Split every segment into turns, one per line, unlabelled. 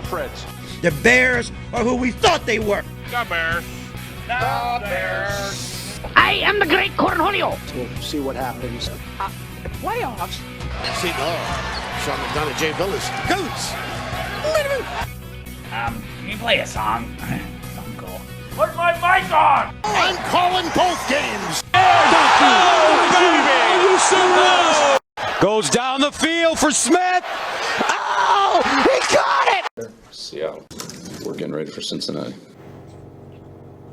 Preds.
The Bears are who we thought they were.
The Bears.
The Bears.
I am the great Cornholio.
We'll see what happens.
Playoffs?
See, Sean McDonough, Jay Villas. Goats.
Can you play a song? Something cool. Put my mic on!
I'm calling both games.
Oh, baby! Are you serious? Goes down the field for Smith. Oh, he got it!
Seattle. We're getting ready for Cincinnati.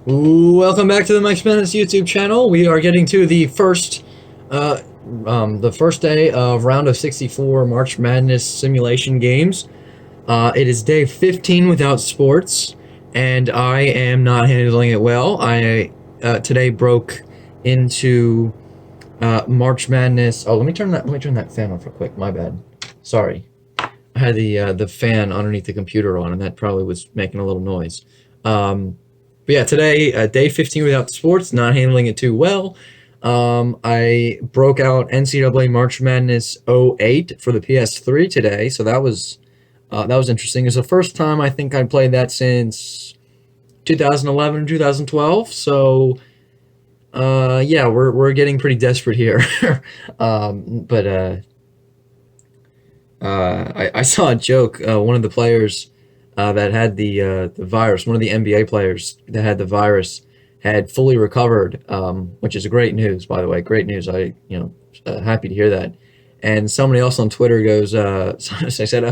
Welcome back to the Mike's Madness YouTube channel. We are getting to the first day of round of 64 March Madness simulation games. It is day 15 without sports, and I am not handling it well. I today broke into March Madness. Oh, let me turn that fan off real quick. My bad. Sorry. I had the fan underneath the computer on, and that probably was making a little noise. But yeah, today, day 15 without sports, not handling it too well. I broke out NCAA March Madness 08 for the PS3 today, so that was interesting. It's the first time I think I played that since 2011, 2012. So yeah, we're getting pretty desperate here. I saw a joke. One of the players that had the virus, one of the NBA players that had the virus, had fully recovered, which is great news, by the way. Great news. Happy to hear that. And somebody else on Twitter goes, I said,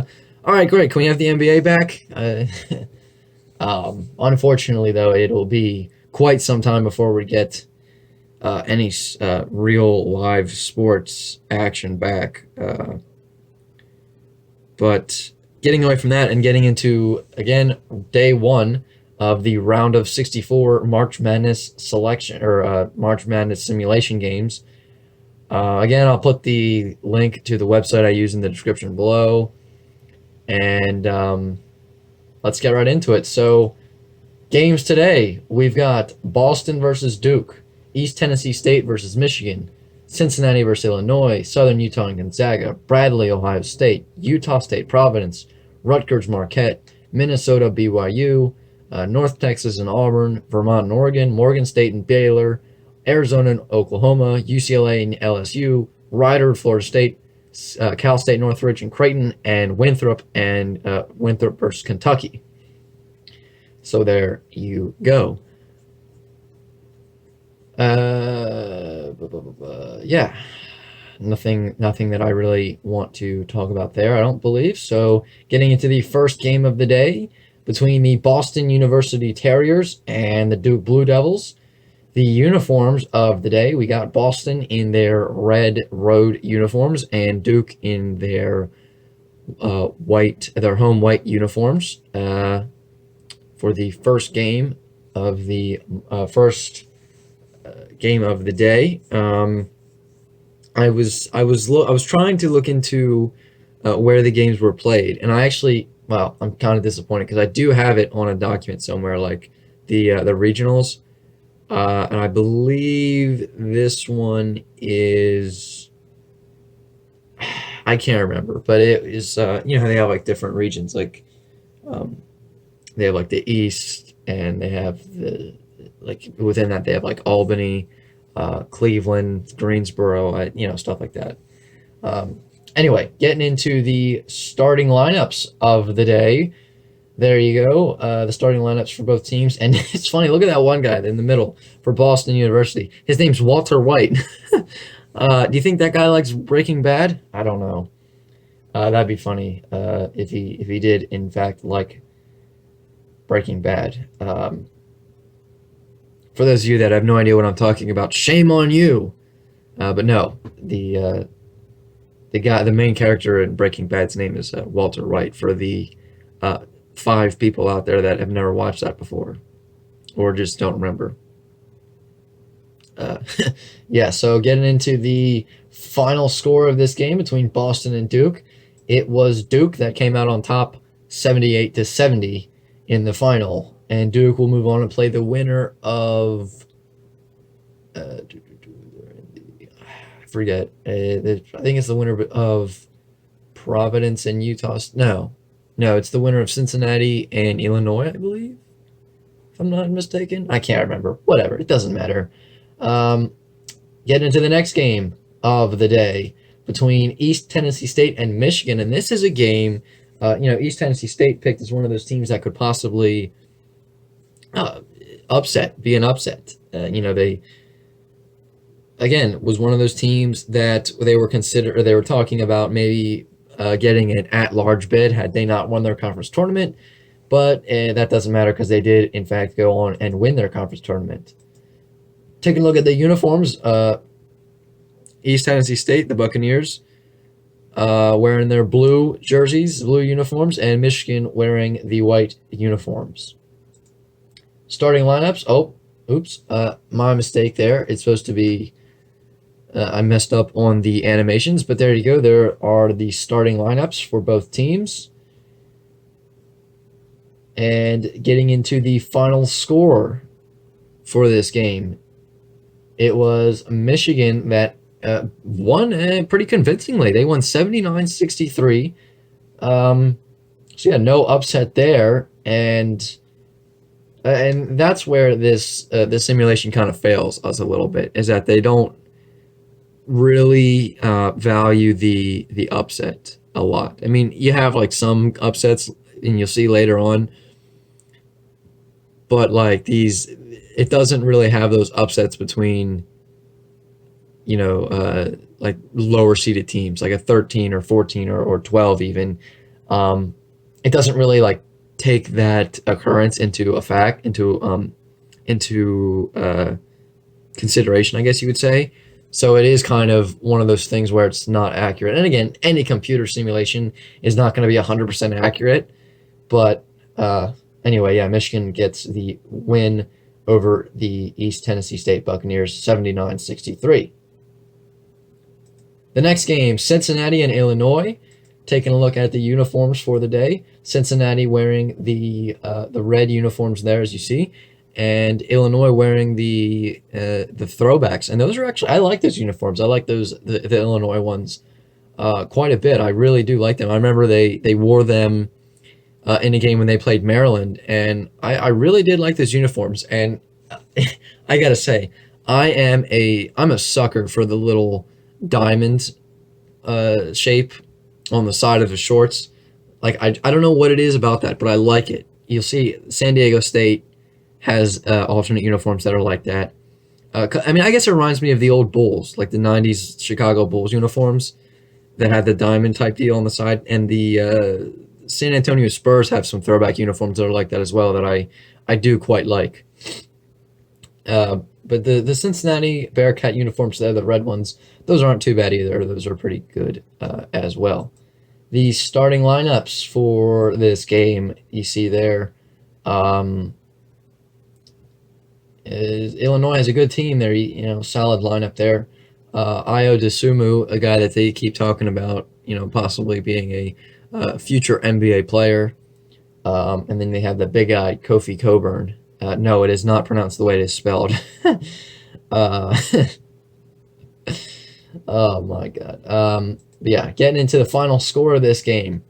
all right, great. Can we have the NBA back? Unfortunately, though, it'll be quite some time before we get any real live sports action back. But getting away from that and getting into, again, day one of the round of 64 March Madness selection, or March Madness simulation games. Again, I'll put the link to the website I use in the description below. And let's get right into it. So, games today, we've got Boston versus Duke, East Tennessee State versus Michigan, Cincinnati versus Illinois, Southern Utah and Gonzaga, Bradley, Ohio State, Utah State, Providence, Rutgers, Marquette, Minnesota, BYU, North Texas and Auburn, Vermont and Oregon, Morgan State and Baylor, Arizona and Oklahoma, UCLA and LSU, Rider, Florida State, Cal State, Northridge and Creighton, and Winthrop versus Kentucky. So there you go. Yeah, nothing that I really want to talk about there, I don't believe. So getting into the first game of the day between the Boston University Terriers and the Duke Blue Devils. The uniforms of the day, we got Boston in their red road uniforms and Duke in their home white uniforms for the first game of the game of the day. I was trying to look into where the games were played, and I'm kind of disappointed because I do have it on a document somewhere, like the regionals. And I believe this one is, I can't remember, but it is, how they have like different regions, like, they have like the East, and they have within that they have like Albany, Cleveland, Greensboro, stuff like that. Anyway, getting into the starting lineups of the day. There you go, the starting lineups for both teams. And it's funny, look at that one guy in the middle for Boston University. His name's Walter White. Do you think that guy likes Breaking Bad? I don't know. That'd be funny if he did, in fact, like Breaking Bad. For those of you that have no idea what I'm talking about, shame on you. But no, the main character in Breaking Bad's name is Walter White, for the 5 people out there that have never watched that before or just don't remember. Yeah, so getting into the final score of this game between Boston and Duke, it was Duke that came out on top 78-70 in the final, and Duke will move on and play the winner of I forget. I think it's the winner of Providence and Utah. No, No, it's the winner of Cincinnati and Illinois, I believe. If I'm not mistaken. I can't remember. Whatever. It doesn't matter. Getting into the next game of the day between East Tennessee State and Michigan. And this is a game, East Tennessee State picked as one of those teams that could possibly be an upset. They, again, was one of those teams that they were talking about maybe getting an at-large bid had they not won their conference tournament. But that doesn't matter because they did, in fact, go on and win their conference tournament. Taking a look at the uniforms, East Tennessee State, the Buccaneers, wearing their blue jerseys, blue uniforms, and Michigan wearing the white uniforms. Starting lineups. Oh, oops. My mistake there. It's supposed to be... I messed up on the animations, but there you go. There are the starting lineups for both teams. And getting into the final score for this game, it was Michigan that won pretty convincingly. They won 79-63. So yeah, no upset there, and that's where this simulation kind of fails us a little bit, is that they don't really value the upset a lot. I mean, you have like some upsets, and you'll see later on. But like it doesn't really have those upsets between, like lower seeded teams, like a 13 or 14 or 12 even. It doesn't really like take that occurrence into consideration, I guess you would say. So it is kind of one of those things where it's not accurate. And again, any computer simulation is not going to be 100% accurate, but anyway, yeah, Michigan gets the win over the East Tennessee State Buccaneers, 79-63. The next game, Cincinnati and Illinois. Taking a look at the uniforms for the day. Cincinnati wearing the red uniforms there, as you see, and Illinois wearing the throwbacks. And those are actually, I like those uniforms. I like the Illinois ones quite a bit. I really do like them. I remember they wore them in a game when they played Maryland, and I really did like those uniforms. And I gotta say, I'm a sucker for the little diamond shape on the side of the shorts. Like I don't know what it is about that, but I like it. You'll see San Diego State has alternate uniforms that are like that. I mean, I guess it reminds me of the old Bulls, like the 90s Chicago Bulls uniforms that had the diamond type deal on the side, and the San Antonio Spurs have some throwback uniforms that are like that as well that I do quite like. But the Cincinnati Bearcat uniforms there, the red ones, those aren't too bad either. Those are pretty good as well. The starting lineups for this game, you see there, Illinois has a good team there, solid lineup there. Io DeSumo, a guy that they keep talking about, possibly being a future NBA player. And then they have the big guy, Kofi Coburn. No, it is not pronounced the way it is spelled. Oh my God. Yeah, getting into the final score of this game.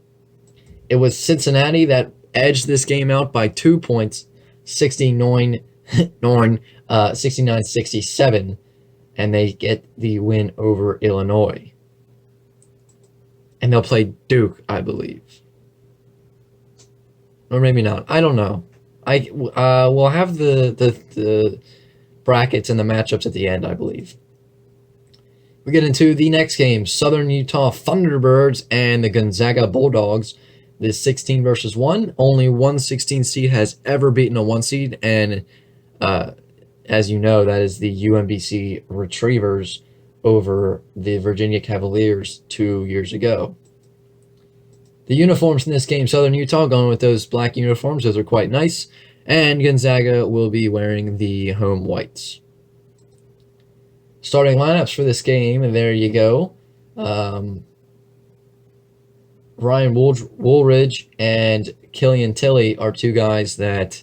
It was Cincinnati that edged this game out by 2 points, 69-67, and they get the win over Illinois. And they'll play Duke, I believe. Or maybe not. I don't know. We'll have the brackets and the matchups at the end, I believe. We get into the next game, Southern Utah Thunderbirds and the Gonzaga Bulldogs. This 16 versus 1. Only one 16 seed has ever beaten a 1 seed, and as you know, that is the UMBC Retrievers over the Virginia Cavaliers 2 years ago. The uniforms in this game, Southern Utah going with those black uniforms. Those are quite nice. And Gonzaga will be wearing the home whites. Starting lineups for this game, and there you go. Ryan Woolridge and Killian Tilly are two guys that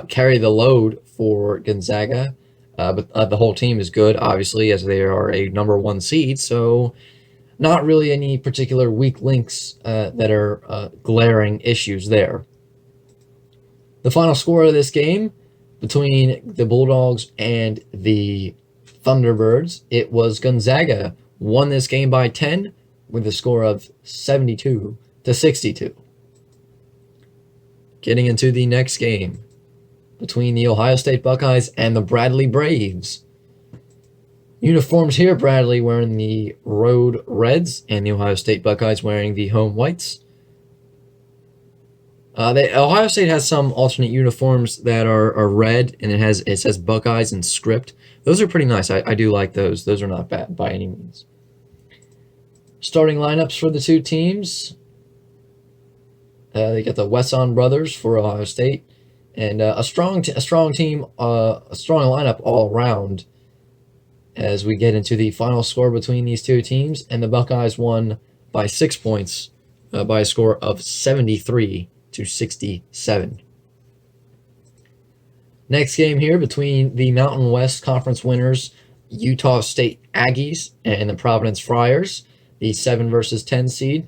carry the load for Gonzaga. But the whole team is good, obviously, as they are a number 1 seed. So not really any particular weak links that are glaring issues there. The final score of this game between the Bulldogs and the Thunderbirds, it was Gonzaga won this game by 10 with a score of 72-62. Getting into the next game between the Ohio State Buckeyes and the Bradley Braves. Uniforms here, Bradley wearing the road reds and the Ohio State Buckeyes wearing the home whites. Ohio State has some alternate uniforms that are red, and it says Buckeyes in script. Those are pretty nice. I do like those. Those are not bad by any means. Starting lineups for the two teams. They got the Wesson brothers for Ohio State, and a strong team, a strong lineup all around. As we get into the final score between these two teams, and the Buckeyes won by 6 points by a score of 73-67. Next game here between the Mountain West Conference winners, Utah State Aggies, and the Providence Friars, the 7 versus 10 seed.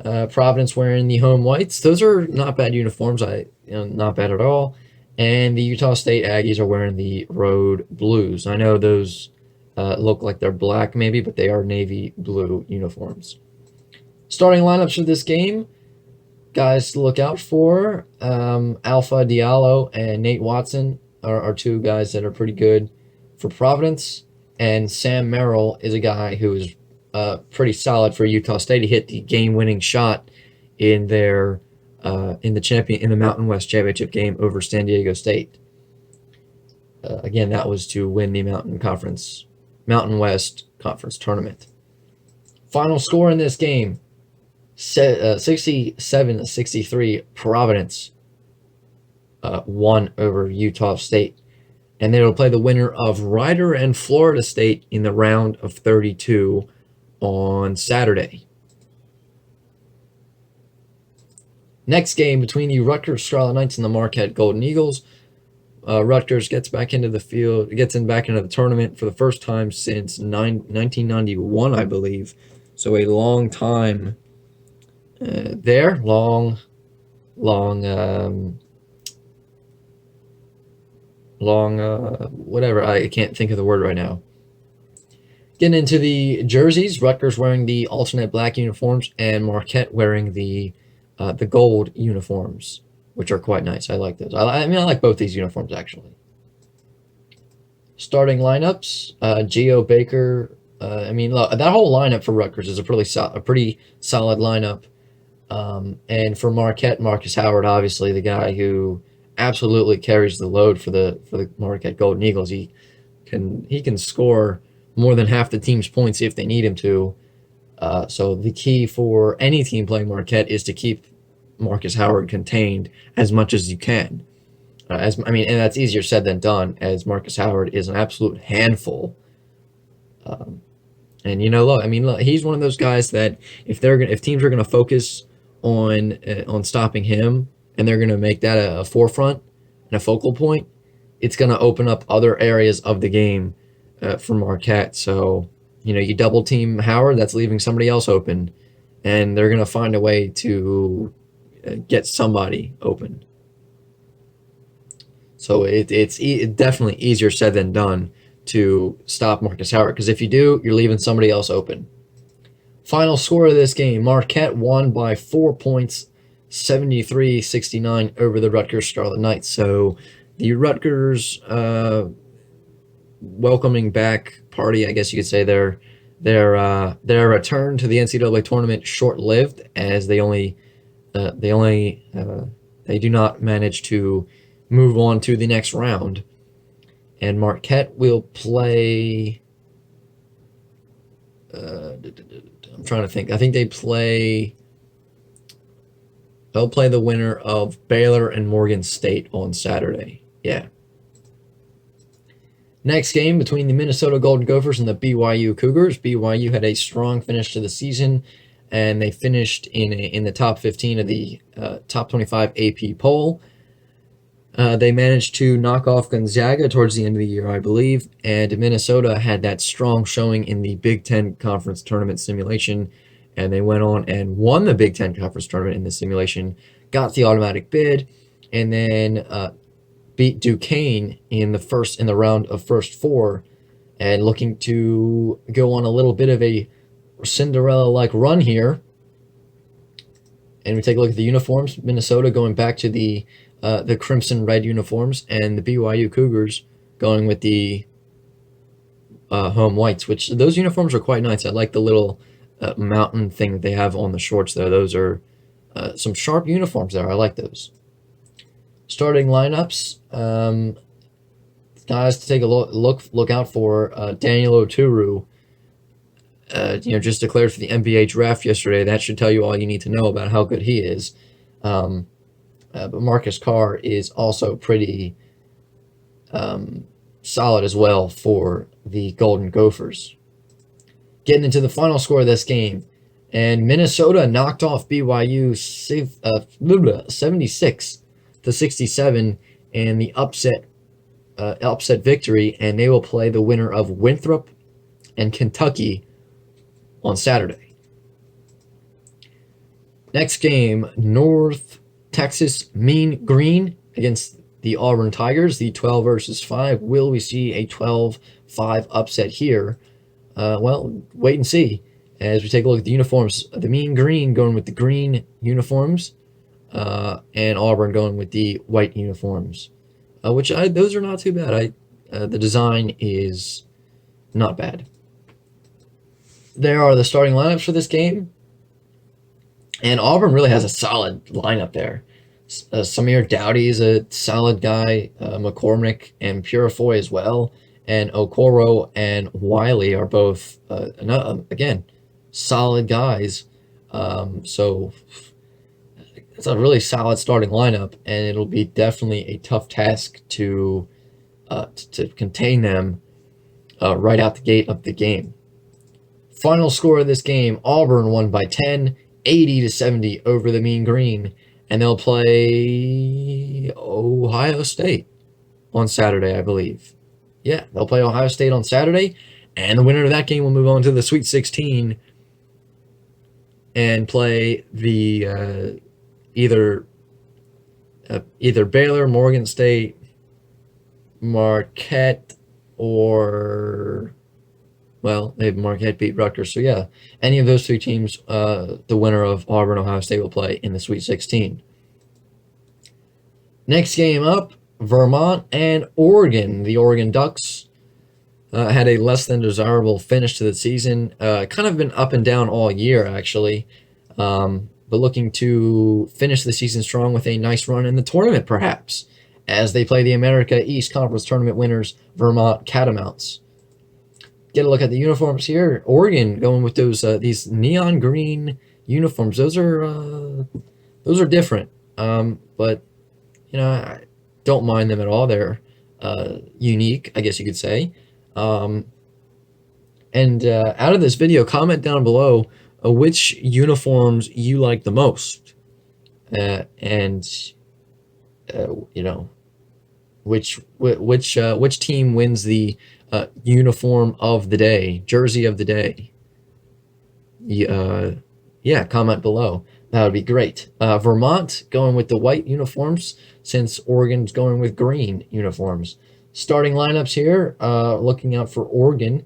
Providence wearing the home whites. Those are not bad uniforms. Not bad at all. And the Utah State Aggies are wearing the road blues. I know those look like they're black maybe, but they are navy blue uniforms. Starting lineups for this game, guys to look out for, Alpha Diallo and Nate Watson are two guys that are pretty good for Providence, and Sam Merrill is a guy who is pretty solid for Utah State. He hit the game-winning shot in their in the Mountain West Championship game over San Diego State. Again, that was to win the Mountain West Conference tournament. Final score in this game, 67-63. Providence won over Utah State, and they will play the winner of Rider and Florida State in the round of 32 on Saturday. Next game between the Rutgers Scarlet Knights and the Marquette Golden Eagles. Rutgers gets back into the tournament for the first time since 1991, I believe. So a long time there. Whatever. I can't think of the word right now. Getting into the jerseys, Rutgers wearing the alternate black uniforms and Marquette wearing the gold uniforms, which are quite nice. I like those. I like both these uniforms, actually. Starting lineups, Geo Baker. Look, that whole lineup for Rutgers is a pretty solid lineup. And for Marquette, Marcus Howard, obviously the guy who absolutely carries the load for the Marquette Golden Eagles. He can score more than half the team's points if they need him to. So the key for any team playing Marquette is to keep Marcus Howard contained as much as you can. And that's easier said than done, as Marcus Howard is an absolute handful. Look, he's one of those guys that if teams are going to focus on stopping him, and they're going to make that a forefront and a focal point, it's going to open up other areas of the game for Marquette. So, you double team Howard, that's leaving somebody else open, and they're going to find a way to get somebody open. So it's definitely easier said than done to stop Marcus Howard, because if you do, you're leaving somebody else open. Final score of this game, Marquette won by 4 points, 73-69 over the Rutgers Scarlet Knights. So the Rutgers welcoming back party, I guess you could say, their return to the NCAA tournament short-lived, as they do not manage to move on to the next round. And Marquette will play. I'm trying to think. I think they'll play the winner of Baylor and Morgan State on Saturday. Yeah. Next game between the Minnesota Golden Gophers and the BYU Cougars. BYU had a strong finish to the season, and they finished in the top 15 of the top 25 AP poll. They managed to knock off Gonzaga towards the end of the year, I believe, and Minnesota had that strong showing in the Big Ten Conference Tournament simulation, and they went on and won the Big Ten Conference Tournament in the simulation, got the automatic bid, and then beat Duquesne in the round of first four, and looking to go on a little bit of a Cinderella-like run here. And we take a look at the uniforms. Minnesota going back to the crimson red uniforms, and the BYU Cougars going with the home whites, which those uniforms are quite nice. I like the little mountain thing that they have on the shorts there. Those are some sharp uniforms there. I like those. Starting lineups, guys to take a look out for. Daniel Oturu, just declared for the NBA draft yesterday. That should tell you all you need to know about how good he is. But Marcus Carr is also pretty solid as well for the Golden Gophers. Getting into the final score of this game, and Minnesota knocked off BYU 76-67 in the upset victory, and they will play the winner of Winthrop and Kentucky on Saturday. Next game, North Texas Mean Green against the Auburn Tigers, the 12 versus 5. Will we see a 12-5 upset here? Well, wait and see as we take a look at the uniforms. The Mean Green going with the green uniforms, and Auburn going with the white uniforms, those are not too bad. The design is not bad. There are the starting lineups for this game. And Auburn really has a solid lineup there. Samir Dowdy is a solid guy. McCormick and Purifoy as well. And Okoro and Wiley are both, again, solid guys. So it's a really solid starting lineup, and it'll be definitely a tough task to contain them right out the gate of the game. Final score of this game, Auburn won by 10. 80-70 over the Mean Green, and they'll play Ohio State on Saturday, I believe. Yeah, they'll play Ohio State on Saturday, and the winner of that game will move on to the Sweet 16 and play the either Baylor, Morgan State, Marquette, or... Well, Marquette beat Rutgers, so yeah. Any of those three teams, the winner of Auburn, Ohio State will play in the Sweet 16. Next game up, Vermont and Oregon. The Oregon Ducks had a less than desirable finish to the season. Kind of been up and down all year, actually. But looking to finish the season strong with a nice run in the tournament, perhaps, as they play the America East Conference Tournament winners, Vermont Catamounts. Get a look at the uniforms here. Oregon going with these neon green uniforms. Those are different. But I don't mind them at all. They're unique, I guess you could say. And out of this video, comment down below which uniforms you like the most, and which team wins the uniform of the day, jersey of the day. Yeah, comment below. That would be great. Vermont going with the white uniforms, since Oregon's going with green uniforms. Starting lineups here, looking out for Oregon.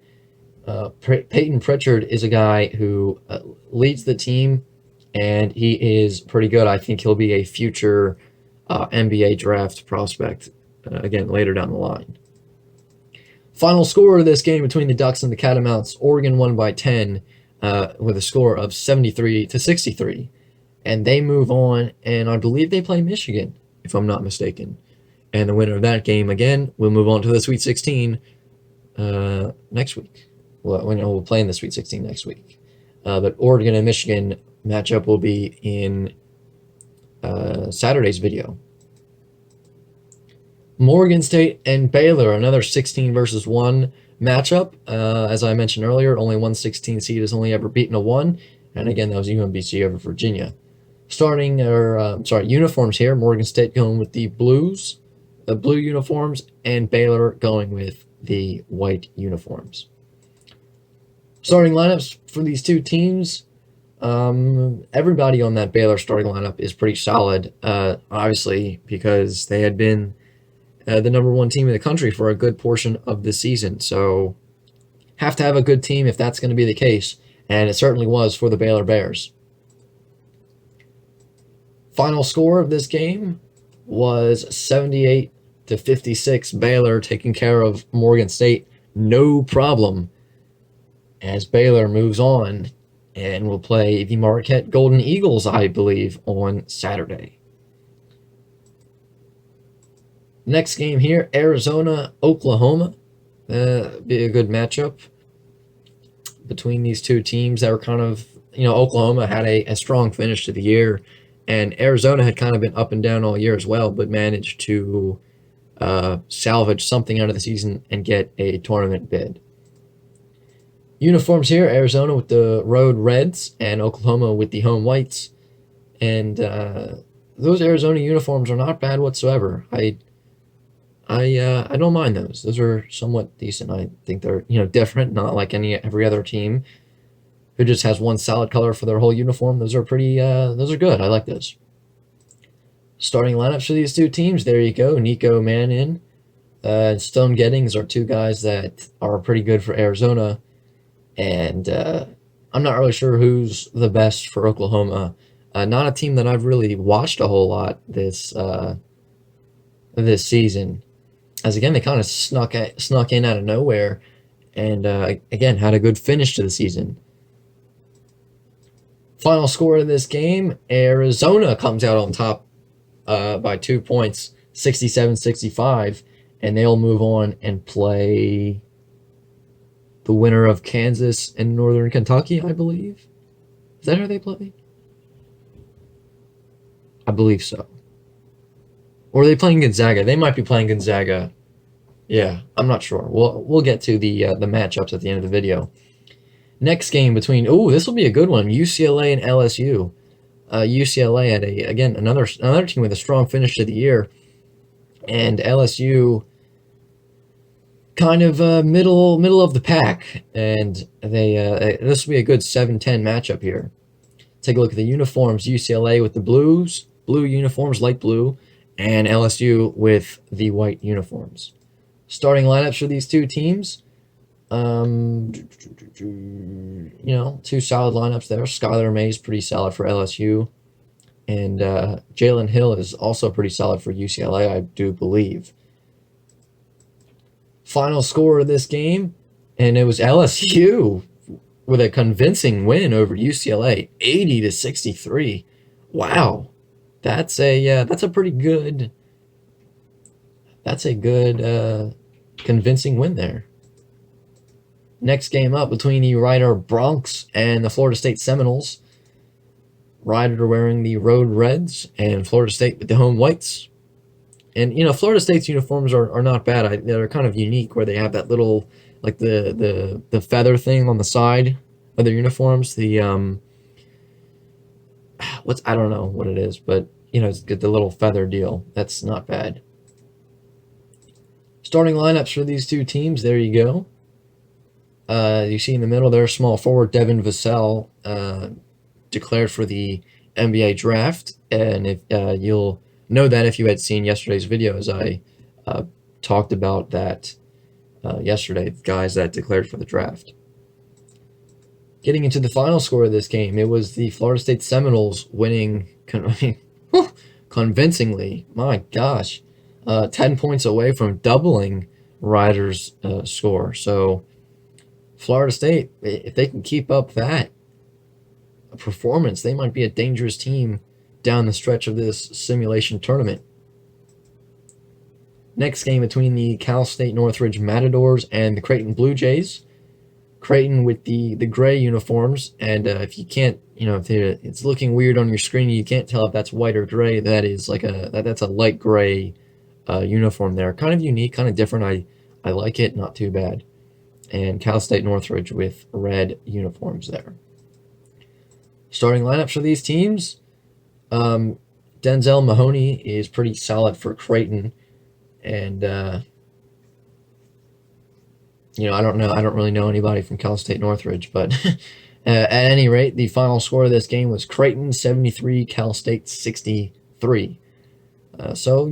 Peyton Pritchard is a guy who leads the team, and he is pretty good. I think he'll be a future NBA draft prospect, again, later down the line. Final score of this game between the Ducks and the Catamounts, Oregon won by 10 with a score of 73-63. And they move on, and I believe they play Michigan, if I'm not mistaken. And the winner of that game, again, will move on to the Sweet 16 next week. Well, we'll play in the Sweet 16 next week. But Oregon and Michigan matchup will be in Saturday's video. Morgan State and Baylor, another 16 versus 1 matchup. As I mentioned earlier, only one 16 seed has only ever beaten a 1. And again, that was UMBC over Virginia. Uniforms here. Morgan State going with the blues. the blue uniforms, and Baylor going with the white uniforms. Starting lineups for these two teams. Everybody on that Baylor starting lineup is pretty solid, obviously, because they had been the number one team in the country for a good portion of the season. So have to have a good team if that's going to be the case, and it certainly was for the Baylor Bears. Final score of this game was 78-56. Baylor taking care of Morgan State, no problem, as Baylor moves on and will play the Marquette Golden Eagles, I believe, on Saturday. Next game here, Arizona, Oklahoma. Be a good matchup between these two teams that were kind of, Oklahoma had a strong finish to the year, and Arizona had kind of been up and down all year as well, but managed to salvage something out of the season and get a tournament bid. Uniforms here, Arizona with the road reds and Oklahoma with the home whites. And those Arizona uniforms are not bad whatsoever. I don't mind those. Those are somewhat decent. I think they're, different, not like every other team who just has one solid color for their whole uniform. Those are those are good. I like those. Starting lineups for these two teams, there you go. Nico Mannion and Stone Gettings are two guys that are pretty good for Arizona. And I'm not really sure who's the best for Oklahoma. Not a team that I've really watched a whole lot this season. As again, they kind of snuck in out of nowhere, and again had a good finish to the season. Final score of this game: Arizona comes out on top by 2 points, 67-65, and they'll move on and play the winner of Kansas and Northern Kentucky, I believe. Is that how they play? I believe so. Or are they playing Gonzaga? They might be playing Gonzaga. Yeah, I'm not sure. We'll get to the matchups at the end of the video. Next game between this will be a good one. UCLA and LSU. UCLA had another team with a strong finish to the year, and LSU kind of middle of the pack, and this will be a good 7-10 matchup here. Take a look at the uniforms. UCLA with the blue uniforms, light blue, and LSU with the white uniforms. Starting lineups for these two teams. Two solid lineups there. Skylar May's pretty solid for LSU, and Jalen Hill is also pretty solid for UCLA, I do believe. Final score of this game, and it was LSU with a convincing win over UCLA, 80-63. Wow, that's a pretty good. That's a good convincing win there. Next game up between the Rider Broncs and the Florida State Seminoles. Rider are wearing the road reds, and Florida State with the home whites. And, Florida State's uniforms are not bad. They're kind of unique, where they have that little, like the feather thing on the side of their uniforms. I don't know what it is, but, it's good, the little feather deal. That's not bad. Starting lineups for these two teams, there you go. You see in the middle there, small forward Devin Vassell declared for the NBA draft. And if you'll know that if you had seen yesterday's video, as I talked about that yesterday, the guys that declared for the draft. Getting into the final score of this game, it was the Florida State Seminoles winning convincingly. My gosh, 10 points away from doubling Rider's score. So Florida State, if they can keep up that performance, they might be a dangerous team down the stretch of this simulation tournament. Next game between the Cal State Northridge Matadors and the Creighton Blue Jays. Creighton with the gray uniforms, and if you can't, if it's looking weird on your screen, you can't tell if that's white or gray. That is that's a light gray uniform there. Kind of unique, kind of different. I like it, not too bad. And Cal State Northridge with red uniforms there. Starting lineups for these teams. Denzel Mahoney is pretty solid for Creighton, And I don't really know anybody from Cal State Northridge, but at any rate, the final score of this game was Creighton 73, Cal State 63. So,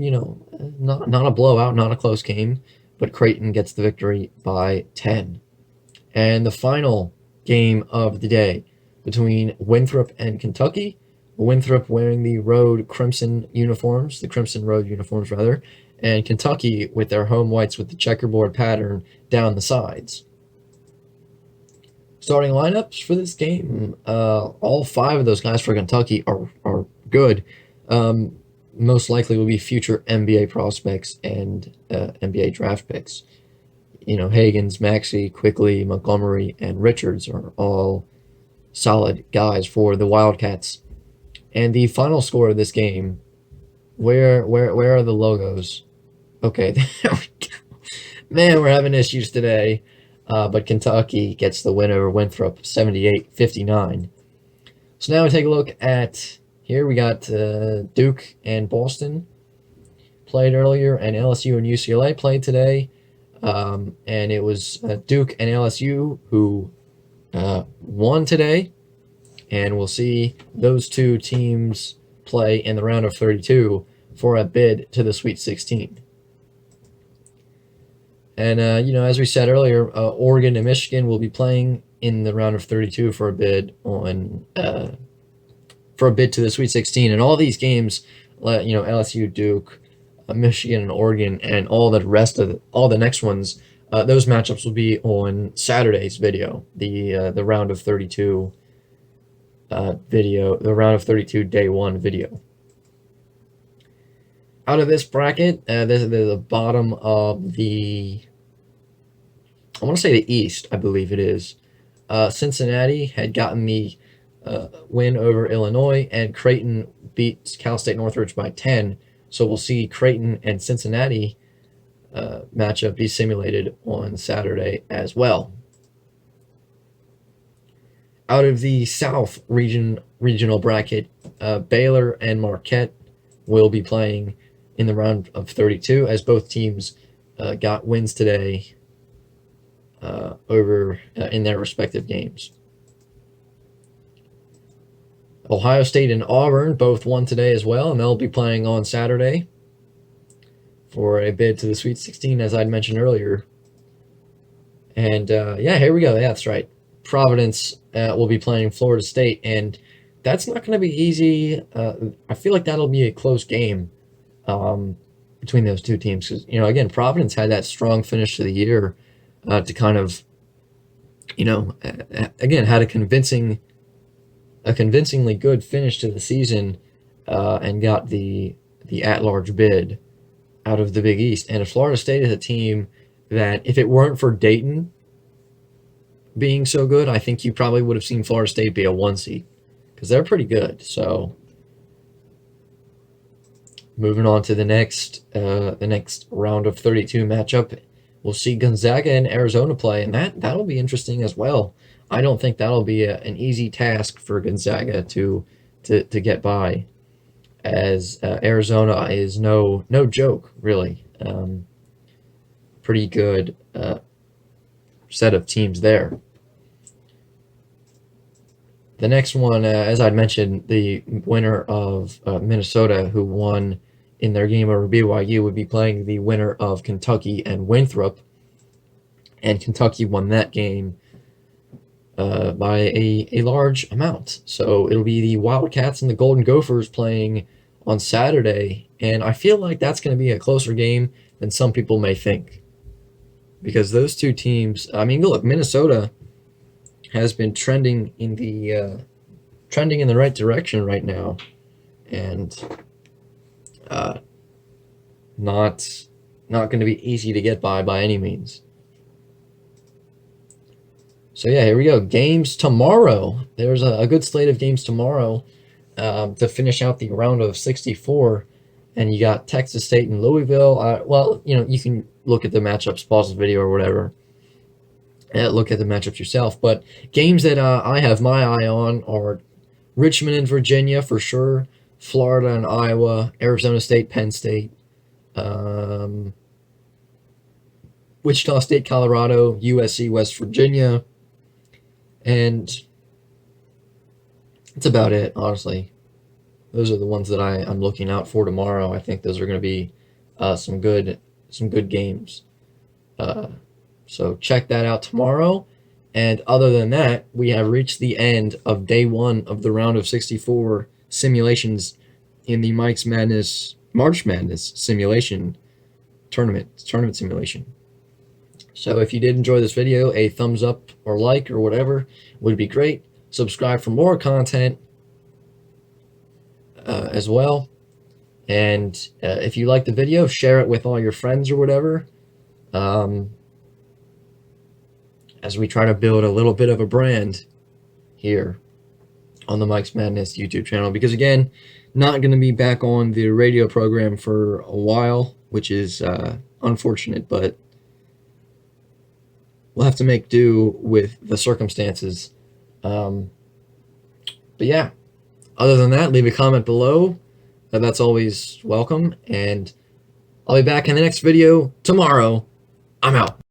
not a blowout, not a close game, but Creighton gets the victory by 10. And the final game of the day between Winthrop and Kentucky, Winthrop wearing the Crimson Road uniforms, and Kentucky with their home whites with the checkerboard pattern down the sides. Starting lineups for this game, all 5 of those guys for Kentucky are good. Most likely will be future NBA prospects and NBA draft picks. Higgins, Maxey, Quickly, Montgomery, and Richards are all solid guys for the Wildcats. And the final score of this game, where are the logos? Okay, there we go. Man, we're having issues today. But Kentucky gets the win over Winthrop, 78-59. So now we take a look at, here we got Duke and Boston played earlier, and LSU and UCLA played today. And it was Duke and LSU who won today. And we'll see those 2 teams play in the round of 32 for a bid to the Sweet 16. And, as we said earlier, Oregon and Michigan will be playing in the round of 32 for a bid to the Sweet 16. And all these games, LSU, Duke, Michigan, and Oregon, and all the next ones, those matchups will be on Saturday's video, the round of 32 video, the round of 32 day 1 video. Out of this bracket, this is the bottom of I want to say the East, I believe it is. Cincinnati had gotten the win over Illinois, and Creighton beat Cal State Northridge by 10. So we'll see Creighton and Cincinnati matchup be simulated on Saturday as well. Out of the South regional bracket, Baylor and Marquette will be playing in the round of 32, as both teams got wins today over in their respective games. Ohio State and Auburn both won today as well, and they'll be playing on Saturday for a bid to the Sweet 16, as I'd mentioned earlier. And here we go. Yeah, that's right. Providence will be playing Florida State, and that's not going to be easy. I feel like that'll be a close game between those 2 teams, because again, Providence had that strong finish to the year to kind of again had a convincingly good finish to the season and got the at-large bid out of the Big East. And if Florida State is a team that, if it weren't for Dayton being so good, I think you probably would have seen Florida State be a 1 seed, because they're pretty good. So moving on to the next round of 32 matchup, we'll see Gonzaga and Arizona play, and that'll be interesting as well. I don't think that'll be an easy task for Gonzaga to get by, as Arizona is no joke, really. Pretty good set of teams there. The next one, as I'd mentioned, the winner of Minnesota, who won in their game over BYU, would be playing the winner of Kentucky and Winthrop. And Kentucky won that game by a large amount. So it'll be the Wildcats and the Golden Gophers playing on Saturday. And I feel like that's going to be a closer game than some people may think, because those 2 teams, I mean, look, Minnesota has been trending in the right direction right now, and not going to be easy to get by any means. So here we go. Games tomorrow. There's a good slate of games tomorrow to finish out the round of 64, and you got Texas State and Louisville. You can look at the matchups, pause the video or whatever, look at the matchups yourself. But games that I have my eye on are Richmond and Virginia for sure, Florida and Iowa, Arizona State, Penn State, Wichita State, Colorado, USC, West Virginia, and that's about it, honestly. Those are the ones that I'm looking out for tomorrow. I think those are going to be some good games. So check that out tomorrow. And other than that, we have reached the end of day 1 of the round of 64 simulations in the March Madness simulation tournament simulation. So if you did enjoy this video, a thumbs up or like or whatever would be great. Subscribe for more content as well. And if you like the video, share it with all your friends or whatever. As we try to build a little bit of a brand here on the Mike's Madness YouTube channel. Because again, not going to be back on the radio program for a while, which is unfortunate, but we'll have to make do with the circumstances. But yeah, other than that, leave a comment below. That's always welcome. And I'll be back in the next video tomorrow. I'm out.